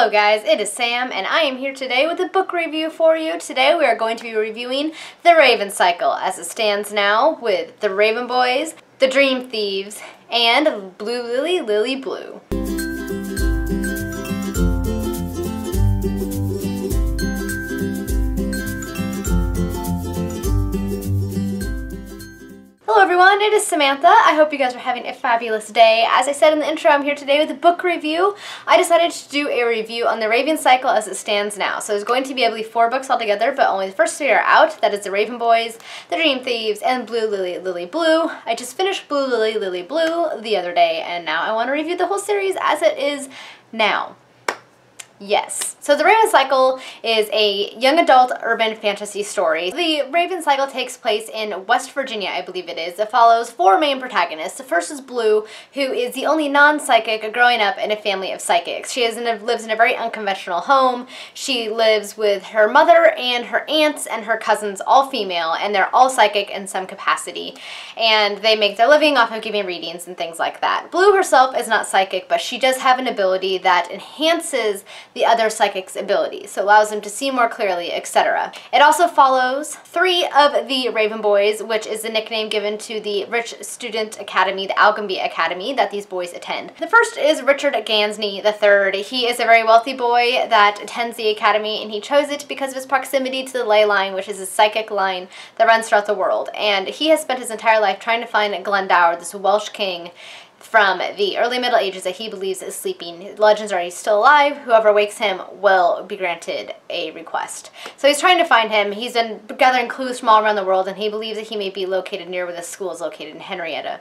Hello guys, it is Sam, and I am here today with a book review for you. Today we are going to be reviewing The Raven Cycle as it stands now with The Raven Boys, The Dream Thieves, and Blue Lily, Lily Blue. Hello everyone, it is Samantha. I hope you guys are having a fabulous day. As I said in the intro, I'm here today with a book review. I decided to do a review on The Raven Cycle as it stands now. So there's going to be, I believe, 4 books altogether, but only the first 3 are out. That is The Raven Boys, The Dream Thieves, and Blue Lily, Lily Blue. I just finished Blue Lily, Lily Blue the other day, and now I want to review the whole series as it is now. Yes. So The Raven Cycle is a young adult urban fantasy story. The Raven Cycle takes place in West Virginia, I believe it is. It follows 4 main protagonists. The first is Blue, who is the only non-psychic growing up in a family of psychics. She lives in a very unconventional home. She lives with her mother and her aunts and her cousins, all female, and they're all psychic in some capacity. And they make their living off of giving readings and things like that. Blue herself is not psychic, but she does have an ability that enhances the other psychic's abilities, so allows them to see more clearly, etc. It also follows 3 of the Raven Boys, which is the nickname given to the rich student academy, the Algonby Academy, that these boys attend. The first is Richard Gansney III. He is a very wealthy boy that attends the academy, and he chose it because of his proximity to the ley line, which is a psychic line that runs throughout the world. And he has spent his entire life trying to find Glendower, this Welsh king from the early Middle Ages that he believes is sleeping. Legends are he's still alive. Whoever wakes him will be granted a request. So he's trying to find him. He's been gathering clues from all around the world, and he believes that he may be located near where the school is located in Henrietta.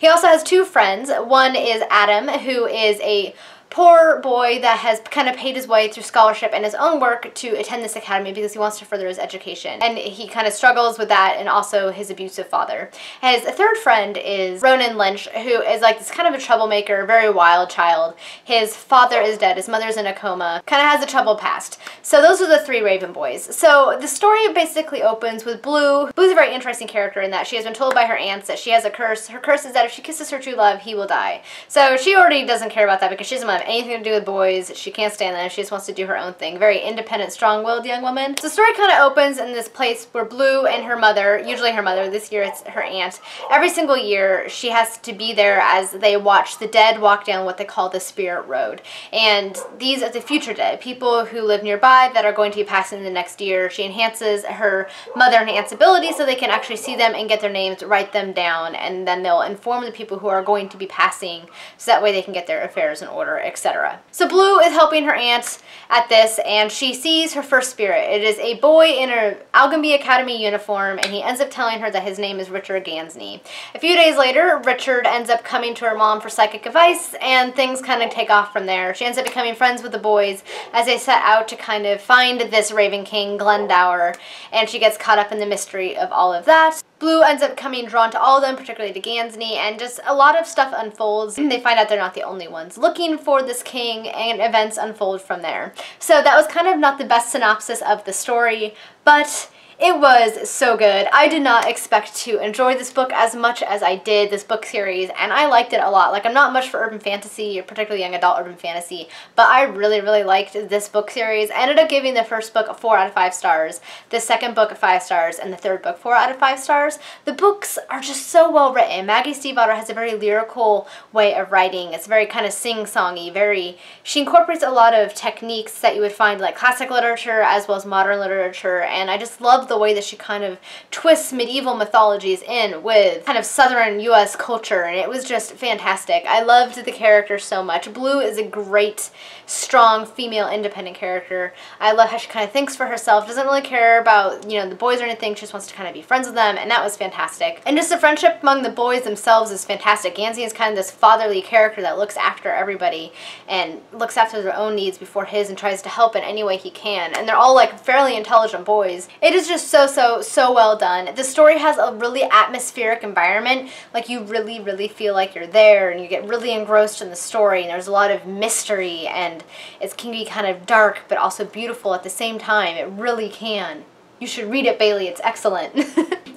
He also has 2 friends. One is Adam, who is a poor boy that has kind of paid his way through scholarship and his own work to attend this academy because he wants to further his education. And he kind of struggles with that, and also his abusive father. His third friend is Ronan Lynch, who is like this kind of a troublemaker, very wild child. His father is dead, his mother's in a coma, kind of has a troubled past. So those are the 3 Raven Boys. So the story basically opens with Blue. Blue's a very interesting character in that she has been told by her aunts that she has a curse. Her curse is that if she kisses her true love, he will die. So she already doesn't care about that because she doesn't want anything to do with boys. She can't stand them. She just wants to do her own thing. Very independent, strong-willed young woman. So the story kind of opens in this place where Blue and her mother, usually her mother, this year it's her aunt, every single year she has to be there as they watch the dead walk down what they call the spirit road. And these are the future dead, people who live nearby that are going to be passing the next year. She enhances her mother and aunt's ability so they can actually see them and get their names, write them down, and then they'll inform the people who are going to be passing so that way they can get their affairs in order, etc. So Blue is helping her aunt at this, and she sees her first spirit. It is a boy in an Algonby Academy uniform, and he ends up telling her that his name is Richard Gansney. A few days later, Richard ends up coming to her mom for psychic advice, and things kind of take off from there. She ends up becoming friends with the boys as they set out to kind of find this Raven King, Glendower, and she gets caught up in the mystery of all of that. Blue ends up coming drawn to all of them, particularly to Gansney, and just a lot of stuff unfolds. They find out they're not the only ones looking for this king, and events unfold from there. So that was kind of not the best synopsis of the story, but it was so good. I did not expect to enjoy this book as much as I did, this book series, and I liked it a lot. Like, I'm not much for urban fantasy, or particularly young adult urban fantasy, but I really, really liked this book series. I ended up giving the first book 4 out of 5 stars, the second book 5 stars, and the third book 4 out of 5 stars. The books are just so well written. Maggie Stiefvater has a very lyrical way of writing. It's very kind of sing-songy, she incorporates a lot of techniques that you would find like classic literature as well as modern literature, and I just love the way that she kind of twists medieval mythologies in with kind of southern U.S. culture, and it was just fantastic. I loved the character so much. Blue is a great, strong, female, independent character. I love how she kind of thinks for herself, doesn't really care about, you know, the boys or anything. She just wants to kind of be friends with them, and that was fantastic. And just the friendship among the boys themselves is fantastic. Gansney is kind of this fatherly character that looks after everybody and looks after their own needs before his and tries to help in any way he can. And they're all like fairly intelligent boys. It is just so well done. The story has a really atmospheric environment. Like, you really feel like you're there, and you get really engrossed in the story, and there's a lot of mystery, and it can be kind of dark but also beautiful at the same time. It really can. You should read it, Bailey. It's excellent.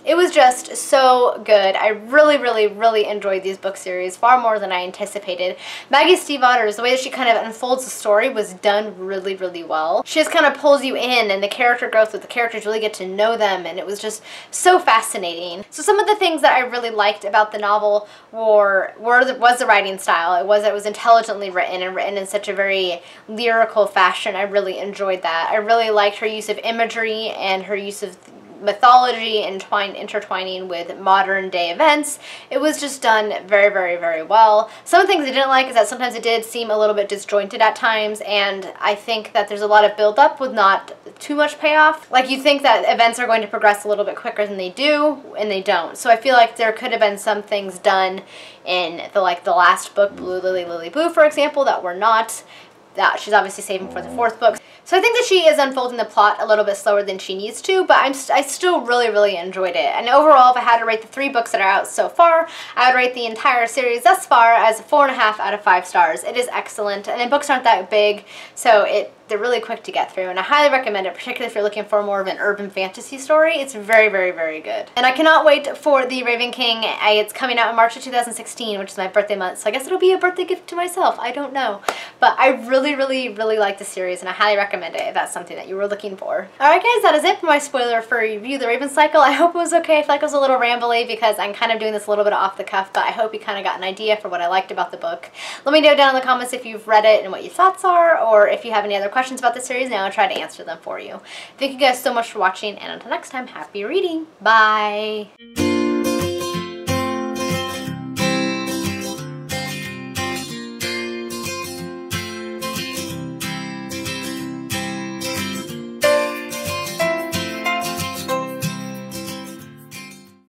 It was just so good. I really, really, really enjoyed these book series far more than I anticipated. Maggie Stiefvater's, the way that she kind of unfolds the story was done really, really well. She just kind of pulls you in, and the character growth with the characters, really get to know them, and it was just so fascinating. So some of the things that I really liked about the novel was the writing style. It was intelligently written and written in such a very lyrical fashion. I really enjoyed that. I really liked her use of imagery and her use of mythology and intertwining with modern day events. It was just done very, very, very well. Some of the things I didn't like is that sometimes it did seem a little bit disjointed at times, and I think that there's a lot of build-up with not too much payoff. Like, you think that events are going to progress a little bit quicker than they do, and they don't. So I feel like there could have been some things done in the last book, Blue Lily Lily Blue, for example, that were not. That she's obviously saving for the 4th book. So I think that she is unfolding the plot a little bit slower than she needs to, but I still really, really enjoyed it. And overall, if I had to rate the 3 books that are out so far, I would rate the entire series thus far as 4.5 out of 5 stars. It is excellent, and the books aren't that big, so they're really quick to get through, and I highly recommend it, particularly if you're looking for more of an urban fantasy story. It's very, very, very good. And I cannot wait for The Raven King. It's coming out in March of 2016, which is my birthday month, so I guess it'll be a birthday gift to myself. I don't know. But I really, really, really like the series, and I highly recommend it if that's something that you were looking for. Alright guys, that is it for my spoiler-free review of The Raven Cycle. I hope it was okay. I feel like it was a little rambly because I'm kind of doing this a little bit off the cuff, but I hope you kind of got an idea for what I liked about the book. Let me know down in the comments if you've read it and what your thoughts are, or if you have any other questions about the series, and I'll try to answer them for you. Thank you guys so much for watching, and until next time, happy reading. Bye!